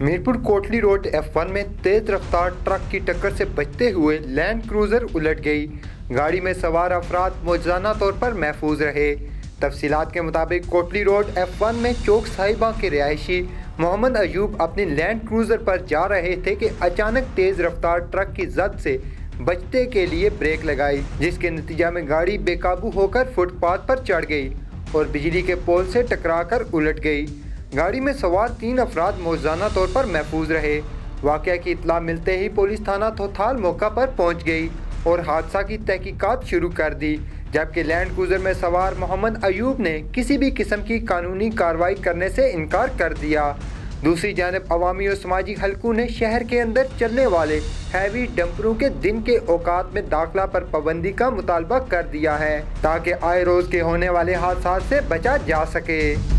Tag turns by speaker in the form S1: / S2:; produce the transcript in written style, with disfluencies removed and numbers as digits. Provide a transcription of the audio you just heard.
S1: Mirpur Kotli road F1 में तेज रफ्तार truck की टक्कर से बचते हुए लैंड क्रूजर उलट गई। गाड़ी में सवार अफराद मौजूदा तौर पर महफूज रहे। तफसीलात के मुताबिक कोटली रोड F1 में चौक साहिबा के रिहायशी मोहम्मद अयूब अपनी लैंड क्रूजर पर जा रहे थे कि अचानक तेज रफ्तार ट्रक की जद से बचने के लिए ब्रेक लगाई, जिसके नतीजा में गाड़ी बेकाबू होकर फुटपाथ पर चढ़ गई और बिजली के पोल से टकराकर उलट गई। गाड़ी में सवार 3 अफराद मौजूदा तौर पर महफूज रहे। वाक़या की इत्तला मिलते ही पुलिस थाना थोथाल मौका पर पहुंच गई और हादसा की तहकीकात शुरू कर दी, जबकि लैंड क्रूजर में सवार मोहम्मद अयूब ने किसी भी किस्म की कानूनी कार्रवाई करने से इनकार कर दिया। दूसरी जानब अवामी और समाजी हलकों ने शहर के अंदर चलने वाले हैवी डंपरों के दिन के औकात में दाखिला पर पाबंदी का मुतालबा कर दिया है, ताकि आए रोज़ के होने वाले हादसा से बचा जा सके।